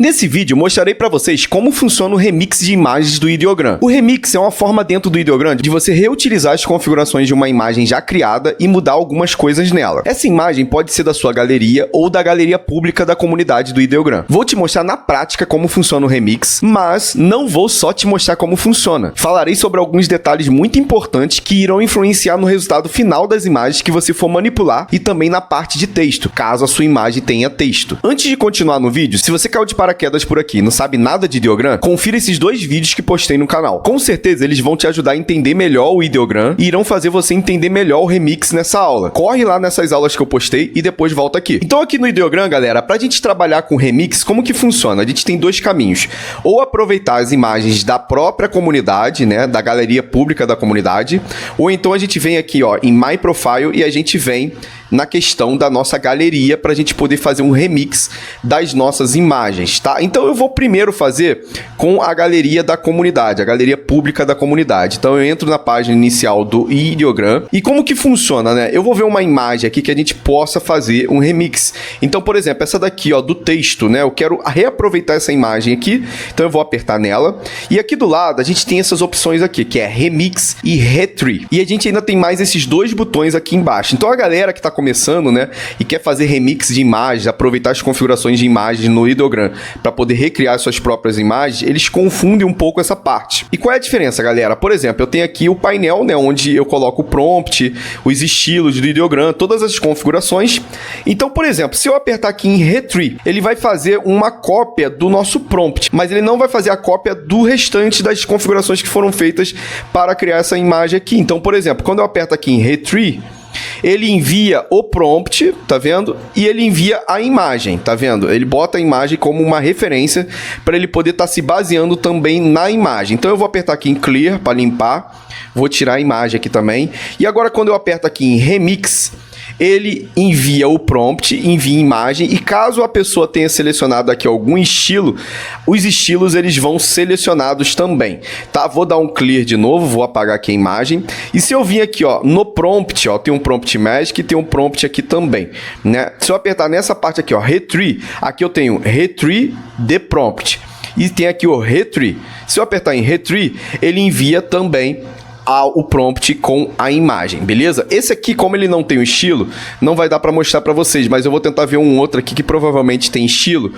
Nesse vídeo, mostrarei para vocês como funciona o remix de imagens do ideogram. O remix é uma forma dentro do ideogram de você reutilizar as configurações de uma imagem já criada e mudar algumas coisas nela. Essa imagem pode ser da sua galeria ou da galeria pública da comunidade do ideogram. Vou te mostrar na prática como funciona o remix, mas não vou só te mostrar como funciona. Falarei sobre alguns detalhes muito importantes que irão influenciar no resultado final das imagens que você for manipular e também na parte de texto, caso a sua imagem tenha texto. Antes de continuar no vídeo, se você caiu de paraquedas por aqui e não sabe nada de ideogram, confira esses dois vídeos que postei no canal. Com certeza eles vão te ajudar a entender melhor o ideogram e irão fazer você entender melhor o remix nessa aula. Corre lá nessas aulas que eu postei e depois volta aqui. Então aqui no ideogram, galera, pra gente trabalhar com remix, como que funciona? A gente tem dois caminhos. Ou aproveitar as imagens da própria comunidade, né, da galeria pública da comunidade, ou então a gente vem aqui, ó, em My Profile e a gente vem na questão da nossa galeria para a gente poder fazer um remix das nossas imagens, tá? Então eu vou primeiro fazer com a galeria da comunidade, a galeria pública da comunidade. Então eu entro na página inicial do ideogram e como que funciona, né? Eu vou ver uma imagem aqui que a gente possa fazer um remix. Então, por exemplo, essa daqui, ó, do texto, né? Eu quero reaproveitar essa imagem aqui, então eu vou apertar nela. E aqui do lado a gente tem essas opções aqui, que é remix e retree. E a gente ainda tem mais esses dois botões aqui embaixo. Então a galera que está começando, né, e quer fazer remix de imagens, aproveitar as configurações de imagens no ideogram para poder recriar suas próprias imagens, eles confundem um pouco essa parte. E qual é a diferença, galera? Por exemplo, eu tenho aqui o painel, né, onde eu coloco o prompt, os estilos do ideogram, todas as configurações. Então, por exemplo, se eu apertar aqui em retree, ele vai fazer uma cópia do nosso prompt, mas ele não vai fazer a cópia do restante das configurações que foram feitas para criar essa imagem aqui. Então, por exemplo, quando eu aperto aqui em retree, ele envia o prompt, tá vendo? E ele envia a imagem, tá vendo? Ele bota a imagem como uma referência para ele poder estar se baseando também na imagem. Então eu vou apertar aqui em Clear para limpar, vou tirar a imagem aqui também. E agora quando eu aperto aqui em Remix, ele envia o prompt, envia a imagem e caso a pessoa tenha selecionado aqui algum estilo, os estilos eles vão selecionados também, tá? Vou dar um clear de novo, vou apagar aqui a imagem e se eu vir aqui, ó, no prompt, ó, tem um prompt magic e tem um prompt aqui também, né? Se eu apertar nessa parte aqui, ó, retree, aqui eu tenho retree the prompt e tem aqui o retree. Se eu apertar em retree, ele envia também o prompt com a imagem, beleza? Esse aqui, como ele não tem o estilo, não vai dar para mostrar para vocês, mas eu vou tentar ver um outro aqui que provavelmente tem estilo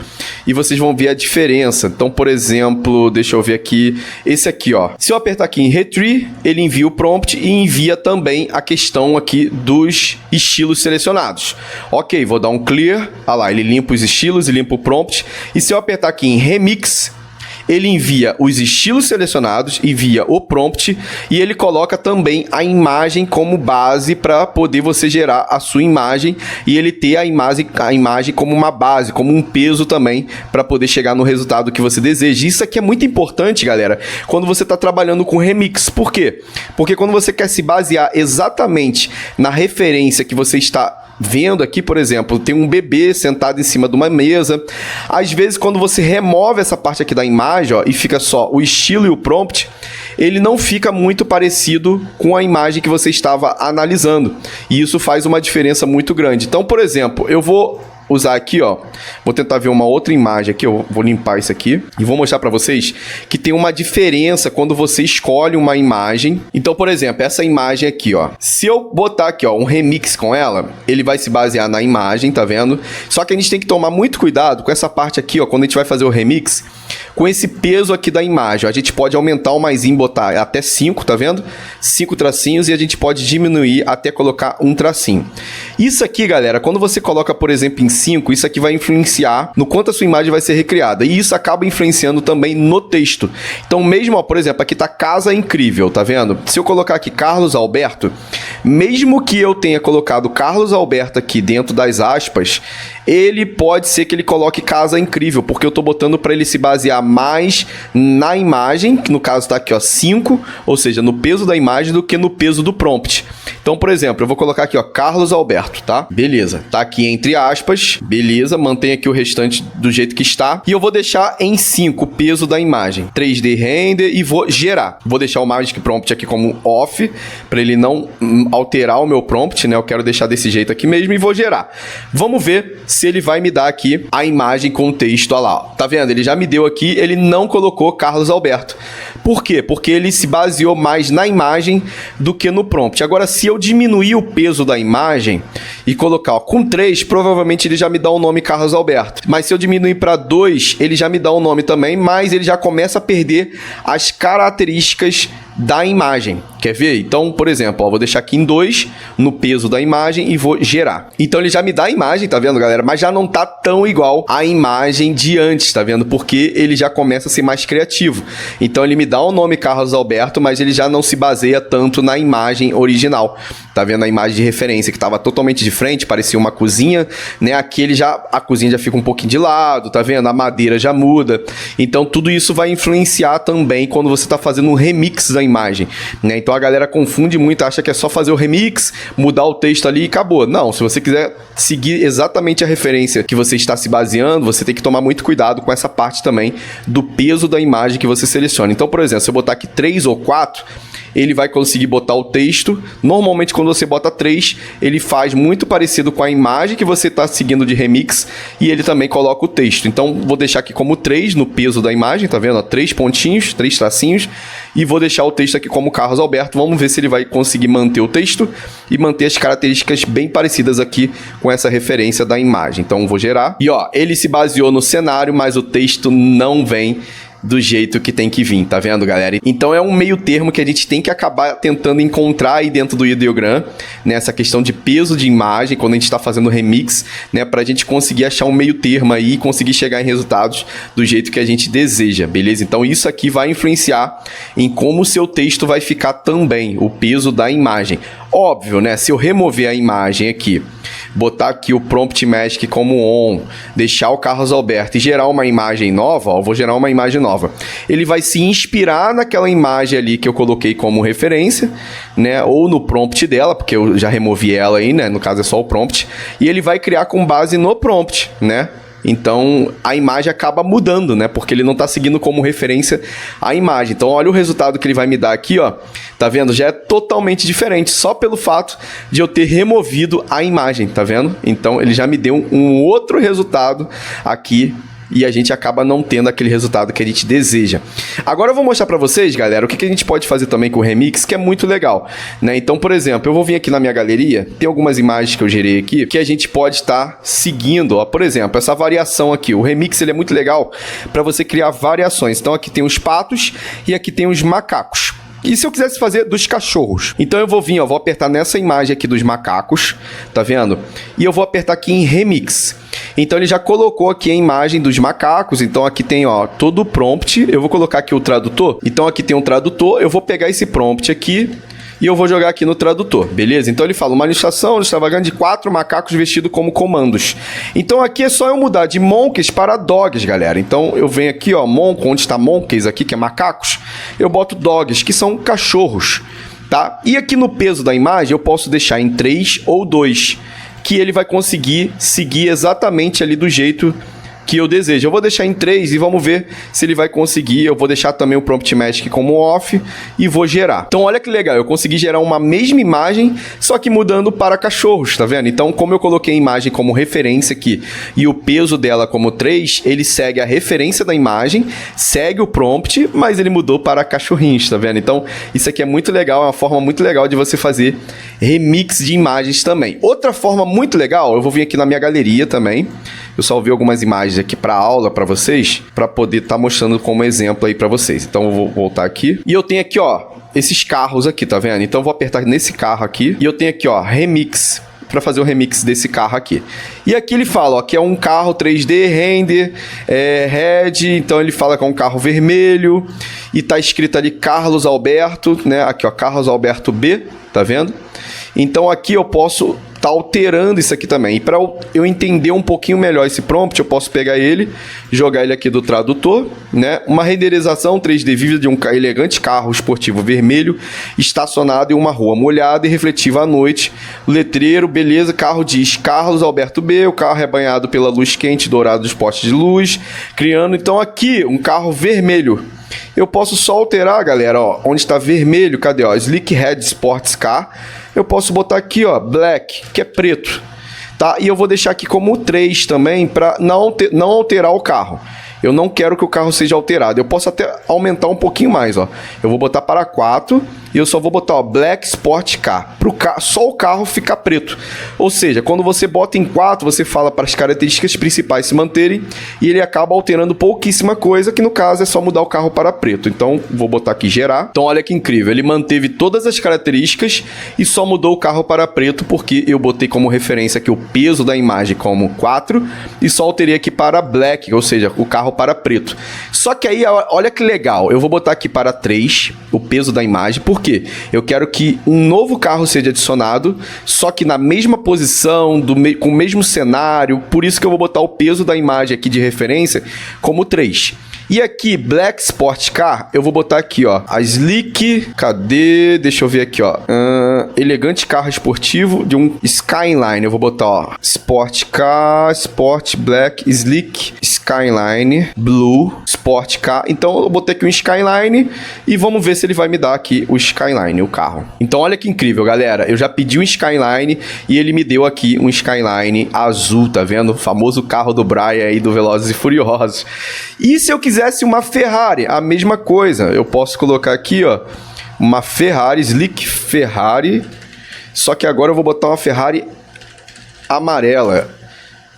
e vocês vão ver a diferença. Então, por exemplo, deixa eu ver aqui, esse aqui, ó. Se eu apertar aqui em retree, ele envia o prompt e envia também a questão aqui dos estilos selecionados. Ok, vou dar um clear, olha lá, ele limpa os estilos e limpa o prompt. E se eu apertar aqui em remix, ele envia os estilos selecionados, envia o prompt e ele coloca também a imagem como base para poder você gerar a sua imagem e ele ter a imagem como uma base, como um peso também para poder chegar no resultado que você deseja. Isso aqui é muito importante, galera, quando você está trabalhando com remix. Por quê? Porque quando você quer se basear exatamente na referência que você está vendo aqui, por exemplo, tem um bebê sentado em cima de uma mesa. Às vezes, quando você remove essa parte aqui da imagem, ó, e fica só o estilo e o prompt, ele não fica muito parecido com a imagem que você estava analisando. E isso faz uma diferença muito grande. Então, por exemplo, eu vou usar aqui, ó, vou tentar ver uma outra imagem aqui, eu vou limpar isso aqui e vou mostrar para vocês que tem uma diferença quando você escolhe uma imagem. Então, por exemplo, essa imagem aqui, ó, se eu botar aqui, ó, um remix com ela, ele vai se basear na imagem, tá vendo? Só que a gente tem que tomar muito cuidado com essa parte aqui, ó, quando a gente vai fazer o remix, com esse peso aqui da imagem. A gente pode aumentar o maisinho, botar até 5, tá vendo? 5 tracinhos e a gente pode diminuir até colocar um tracinho. Isso aqui, galera, quando você coloca, por exemplo, em 5, isso aqui vai influenciar no quanto a sua imagem vai ser recriada. E isso acaba influenciando também no texto. Então, mesmo, ó, por exemplo, aqui tá Casa Incrível, tá vendo? Se eu colocar aqui Carlos Alberto, mesmo que eu tenha colocado Carlos Alberto aqui dentro das aspas, ele pode ser que ele coloque Casa Incrível, porque eu tô botando para ele se basear mais na imagem, que no caso tá aqui, ó, 5, ou seja, no peso da imagem do que no peso do prompt. Então, por exemplo, eu vou colocar aqui, ó, Carlos Alberto, tá? Beleza. Tá aqui entre aspas. Beleza. Mantém aqui o restante do jeito que está. E eu vou deixar em 5 o peso da imagem. 3D Render e vou gerar. Vou deixar o Magic Prompt aqui como off, para ele não alterar o meu prompt, né? Eu quero deixar desse jeito aqui mesmo e vou gerar. Vamos ver se ele vai me dar aqui a imagem com o texto, olha lá. Ó. Tá vendo? Ele já me deu aqui, ele não colocou Carlos Alberto. Por quê? Porque ele se baseou mais na imagem do que no prompt. Agora, se eu diminuir o peso da imagem e colocar ó, com 3, provavelmente ele já me dá o nome Carlos Alberto. Mas se eu diminuir para 2, ele já me dá o nome também, mas ele já começa a perder as características da imagem. Quer ver? Então, por exemplo, ó, vou deixar aqui em 2 no peso da imagem e vou gerar. Então ele já me dá a imagem, tá vendo, galera? Mas já não tá tão igual à imagem de antes, tá vendo? Porque ele já começa a ser mais criativo. Então ele me dá o nome Carlos Alberto, mas ele já não se baseia tanto na imagem original. Tá vendo a imagem de referência que estava totalmente de frente, parecia uma cozinha, né? Aqui ele já, a cozinha já fica um pouquinho de lado, tá vendo? A madeira já muda. Então tudo isso vai influenciar também quando você tá fazendo um remix da imagem, né? Então a galera confunde muito, acha que é só fazer o remix, mudar o texto ali e acabou. Não, se você quiser seguir exatamente a referência que você está se baseando, você tem que tomar muito cuidado com essa parte também do peso da imagem que você seleciona. Então, por exemplo, se eu botar aqui 3 ou 4, ele vai conseguir botar o texto. Normalmente, quando você bota 3, ele faz muito parecido com a imagem que você está seguindo de remix e ele também coloca o texto. Então, vou deixar aqui como 3 no peso da imagem, tá vendo? 3 pontinhos, 3 tracinhos e vou deixar o texto aqui como Carlos Alberto. Vamos ver se ele vai conseguir manter o texto e manter as características bem parecidas aqui com essa referência da imagem. Então, vou gerar. E ó, ele se baseou no cenário, mas o texto não vem do jeito que tem que vir, tá vendo, galera? Então é um meio termo que a gente tem que acabar tentando encontrar aí dentro do ideogram, né? Essa questão de peso de imagem, quando a gente tá fazendo remix, né? Pra gente conseguir achar um meio termo aí e conseguir chegar em resultados do jeito que a gente deseja, beleza? Então isso aqui vai influenciar em como o seu texto vai ficar também, o peso da imagem. Óbvio, né? Se eu remover a imagem aqui, botar aqui o Prompt Magic como on, deixar o Carlos Alberto e gerar uma imagem nova, ó, eu vou gerar uma imagem nova. Ele vai se inspirar naquela imagem ali que eu coloquei como referência, né? Ou no prompt dela, porque eu já removi ela aí, né? No caso é só o prompt. E ele vai criar com base no prompt, né? Então, a imagem acaba mudando, né? Porque ele não está seguindo como referência a imagem. Então, olha o resultado que ele vai me dar aqui, ó. Tá vendo? Já é totalmente diferente, só pelo fato de eu ter removido a imagem, tá vendo? Então, ele já me deu um outro resultado aqui e a gente acaba não tendo aquele resultado que a gente deseja. Agora eu vou mostrar para vocês, galera, o que a gente pode fazer também com o remix, que é muito legal, né? Então, por exemplo, eu vou vir aqui na minha galeria, tem algumas imagens que eu gerei aqui, que a gente pode estar seguindo, ó. Por exemplo, essa variação aqui, o remix ele é muito legal para você criar variações. Então, aqui tem os patos e aqui tem os macacos. E se eu quisesse fazer dos cachorros? Então eu vou vir, ó, vou apertar nessa imagem aqui dos macacos, tá vendo? E eu vou apertar aqui em remix. Então ele já colocou aqui a imagem dos macacos, então aqui tem, ó, todo o prompt. Eu vou colocar aqui o tradutor. Então aqui tem um tradutor, eu vou pegar esse prompt aqui e eu vou jogar aqui no tradutor, beleza? Então ele fala uma ilustração extravagante de 4 macacos vestidos como comandos. Então aqui é só eu mudar de monkeys para dogs, galera. Então eu venho aqui, ó, monk, onde está monkeys aqui, que é macacos, eu boto dogs, que são cachorros, tá? E aqui no peso da imagem eu posso deixar em 3 ou 2, que ele vai conseguir seguir exatamente ali do jeito que eu desejo. Eu vou deixar em 3 e vamos ver se ele vai conseguir. Eu vou deixar também o Prompt Magic como off e vou gerar. Então olha que legal, eu consegui gerar uma mesma imagem, só que mudando para cachorros, tá vendo? Então como eu coloquei a imagem como referência aqui e o peso dela como 3, ele segue a referência da imagem, segue o prompt, mas ele mudou para cachorrinhos, tá vendo? Então isso aqui é muito legal, é uma forma muito legal de você fazer remix de imagens também. Outra forma muito legal, eu vou vir aqui na minha galeria também. Eu salvei algumas imagens aqui para aula para vocês, para poder estar mostrando como exemplo aí para vocês. Então eu vou voltar aqui. E eu tenho aqui, ó, esses carros aqui, tá vendo? Então eu vou apertar nesse carro aqui. E eu tenho aqui, ó, remix, para fazer o remix desse carro aqui. E aqui ele fala, ó, que é um carro 3D render, red, então ele fala que é um carro vermelho. E tá escrito ali Carlos Alberto, né? Aqui, ó, Carlos Alberto B, tá vendo? Então aqui eu posso tá alterando isso aqui também. E para eu entender um pouquinho melhor esse prompt, eu posso pegar ele, jogar ele aqui do tradutor, né? Uma renderização 3D vívida de um elegante carro esportivo vermelho estacionado em uma rua molhada e refletiva à noite. O letreiro, beleza, carro diz Carlos Alberto B, o carro é banhado pela luz quente e dourada dos postes de luz, criando então aqui um carro vermelho. Eu posso só alterar, galera, ó, onde está vermelho, cadê, ó, Slick Red Sports Car, eu posso botar aqui, ó, Black, que é preto, tá? E eu vou deixar aqui como 3 também, para não alterar o carro. Eu não quero que o carro seja alterado. Eu posso até aumentar um pouquinho mais, ó. Eu vou botar para 4 e eu só vou botar, ó, Black Sport Car. Só o carro ficar preto. Ou seja, quando você bota em 4, você fala para as características principais se manterem e ele acaba alterando pouquíssima coisa, que no caso é só mudar o carro para preto. Então, vou botar aqui gerar. Então, olha que incrível. Ele manteve todas as características e só mudou o carro para preto porque eu botei como referência aqui o peso da imagem como 4 e só alterei aqui para Black, ou seja, o carro para preto. Só que aí, olha que legal, eu vou botar aqui para 3 o peso da imagem, porque eu quero que um novo carro seja adicionado, só que na mesma posição, com o mesmo cenário, por isso que eu vou botar o peso da imagem aqui de referência como 3. E aqui, Black Sport Car, eu vou botar aqui, ó, a Slick, cadê? Deixa eu ver aqui, ó, elegante carro esportivo de um Skyline, eu vou botar, ó, Sport Car, Sport Black, Slick, Skyline, Blue, Sport Car. Então eu botei aqui um Skyline e vamos ver se ele vai me dar aqui o Skyline, o carro. Então olha que incrível, galera, eu já pedi um Skyline e ele me deu aqui um Skyline azul, tá vendo? O famoso carro do Brian aí do Velozes e Furiosos. E se eu quisesse uma Ferrari, a mesma coisa. Eu posso colocar aqui, ó, uma Ferrari, Slick Ferrari. Só que agora eu vou botar uma Ferrari amarela.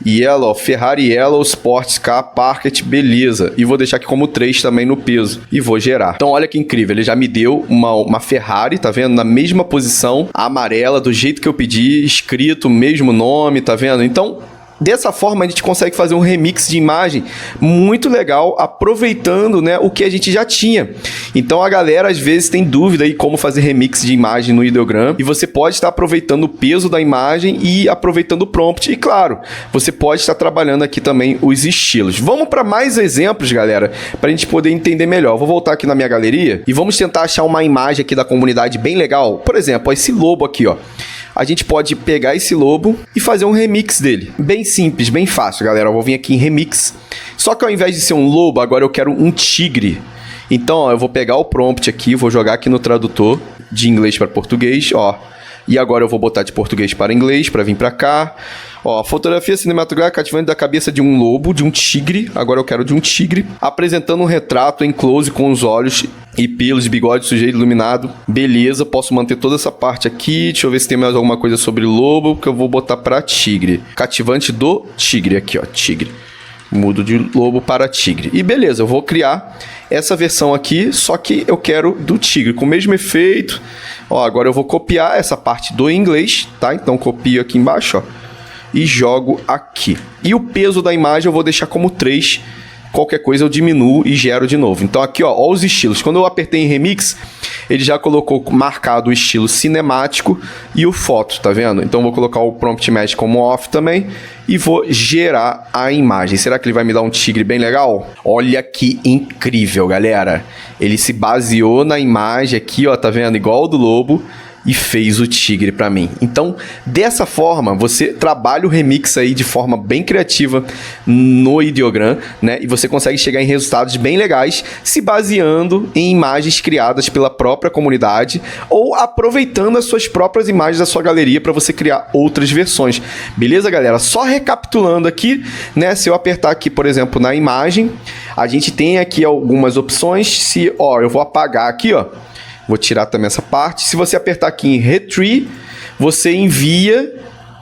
Yellow, Ferrari Yellow Sports Car Parket, beleza. E vou deixar aqui como 3 também no peso. E vou gerar. Então olha que incrível, ele já me deu uma Ferrari, tá vendo? Na mesma posição, amarela, do jeito que eu pedi, escrito, mesmo nome, tá vendo? Então, dessa forma, a gente consegue fazer um remix de imagem muito legal, aproveitando, né, o que a gente já tinha. Então, a galera, às vezes, tem dúvida aí como fazer remix de imagem no Ideogram. E você pode estar aproveitando o peso da imagem e aproveitando o prompt. E, claro, você pode estar trabalhando aqui também os estilos. Vamos para mais exemplos, galera, para a gente poder entender melhor. Vou voltar aqui na minha galeria e vamos tentar achar uma imagem aqui da comunidade bem legal. Por exemplo, ó, esse lobo aqui, ó. A gente pode pegar esse lobo e fazer um remix dele. Bem simples, bem fácil, galera. Eu vou vir aqui em remix. Só que ao invés de ser um lobo, agora eu quero um tigre. Então, ó, eu vou pegar o prompt aqui, vou jogar aqui no tradutor de inglês para português, ó. E agora eu vou botar de português para inglês, para vir para cá. Ó, fotografia cinematográfica cativante da cabeça de um lobo, de um tigre. Agora eu quero de um tigre. Apresentando um retrato em close com os olhos e pelos, bigode, sujeito iluminado. Beleza, posso manter toda essa parte aqui. Deixa eu ver se tem mais alguma coisa sobre lobo, que eu vou botar para tigre. Cativante do tigre, aqui, ó, tigre. Mudo de lobo para tigre. E beleza, eu vou criar essa versão aqui, só que eu quero do tigre, com o mesmo efeito. Ó, agora eu vou copiar essa parte do inglês, tá? Então copio aqui embaixo, ó, e jogo aqui. E o peso da imagem eu vou deixar como 3. Qualquer coisa eu diminuo e gero de novo. Então aqui, ó os estilos. Quando eu apertei em remix, ele já colocou marcado o estilo cinemático e o foto, tá vendo? Então vou colocar o prompt match como off também e vou gerar a imagem. Será que ele vai me dar um tigre bem legal? Olha que incrível, galera. Ele se baseou na imagem aqui, ó, tá vendo? Igual o do lobo. E fez o tigre para mim. Então, dessa forma, você trabalha o remix aí de forma bem criativa no Ideogram, né? E você consegue chegar em resultados bem legais se baseando em imagens criadas pela própria comunidade ou aproveitando as suas próprias imagens da sua galeria para você criar outras versões. Beleza, galera? Só recapitulando aqui, né? Se eu apertar aqui, por exemplo, na imagem, a gente tem aqui algumas opções. Eu vou apagar aqui, ó. Vou tirar também essa parte. Se você apertar aqui em Retrieve, você envia,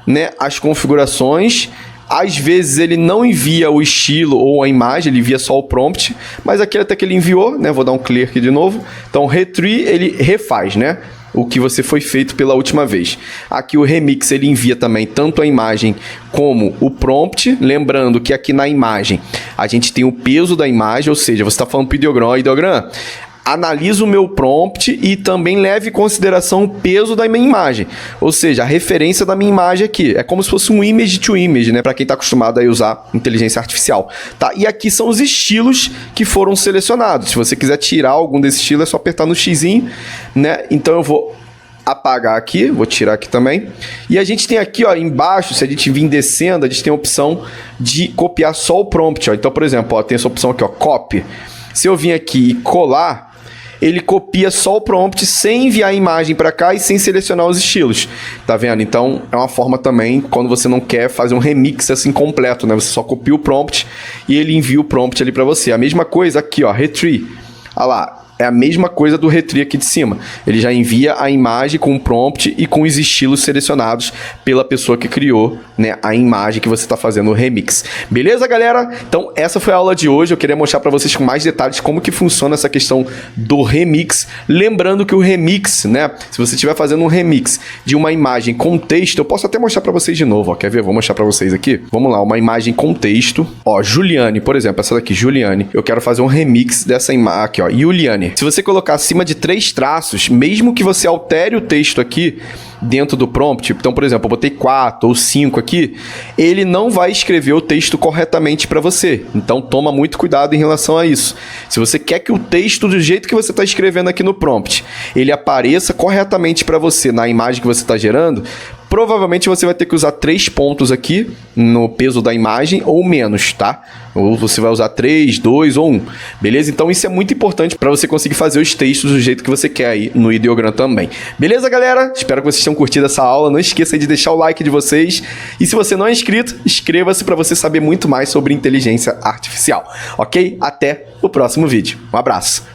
né, as configurações. Às vezes ele não envia o estilo ou a imagem, ele envia só o prompt. Mas aqui até que ele enviou, né? Vou dar um clear aqui de novo. Então, Retrieve, ele refaz, né? O que você foi feito pela última vez. Aqui o remix ele envia também tanto a imagem como o prompt. Lembrando que aqui na imagem a gente tem o peso da imagem, ou seja, você está falando para o Ideogram, analisa o meu prompt e também leve em consideração o peso da minha imagem. Ou seja, a referência da minha imagem aqui. É como se fosse um image to image, né? Para quem está acostumado a usar inteligência artificial. Tá? E aqui são os estilos que foram selecionados. Se você quiser tirar algum desse estilo, é só apertar no xizinho, né? Então eu vou apagar aqui, vou tirar aqui também. E a gente tem aqui, ó, embaixo, se a gente vir descendo, a gente tem a opção de copiar só o prompt, ó. Então, por exemplo, ó, tem essa opção aqui, ó, copy. Se eu vir aqui e colar, ele copia só o prompt sem enviar a imagem para cá e sem selecionar os estilos. Tá vendo? Então, é uma forma também, quando você não quer fazer um remix assim completo, né? Você só copia o prompt e ele envia o prompt ali para você. A mesma coisa aqui, ó, retrieve. Olha lá. É a mesma coisa do retrieve aqui de cima. Ele já envia a imagem com o prompt e com os estilos selecionados pela pessoa que criou, né, a imagem que você está fazendo o remix. Beleza, galera? Então, essa foi a aula de hoje. Eu queria mostrar para vocês com mais detalhes como que funciona essa questão do remix. Lembrando que o remix, né, se você estiver fazendo um remix de uma imagem com texto, eu posso até mostrar para vocês de novo, ó. Quer ver? Vou mostrar para vocês aqui. Vamos lá, uma imagem com texto. Ó, Juliane, por exemplo, essa daqui, Juliane. Eu quero fazer um remix dessa imagem aqui, ó, Juliane. Se você colocar acima de 3 traços, mesmo que você altere o texto aqui dentro do prompt, então, por exemplo, eu botei 4 ou 5 aqui, ele não vai escrever o texto corretamente para você. Então, toma muito cuidado em relação a isso. Se você quer que o texto, do jeito que você está escrevendo aqui no prompt, ele apareça corretamente para você na imagem que você está gerando, provavelmente você vai ter que usar 3 pontos aqui no peso da imagem ou menos, tá? Ou você vai usar 3, 2 ou 1, beleza? Então isso é muito importante para você conseguir fazer os textos do jeito que você quer aí no Ideogram também. Beleza, galera? Espero que vocês tenham curtido essa aula. Não esqueça de deixar o like de vocês. E se você não é inscrito, inscreva-se para você saber muito mais sobre inteligência artificial, ok? Até o próximo vídeo. Um abraço!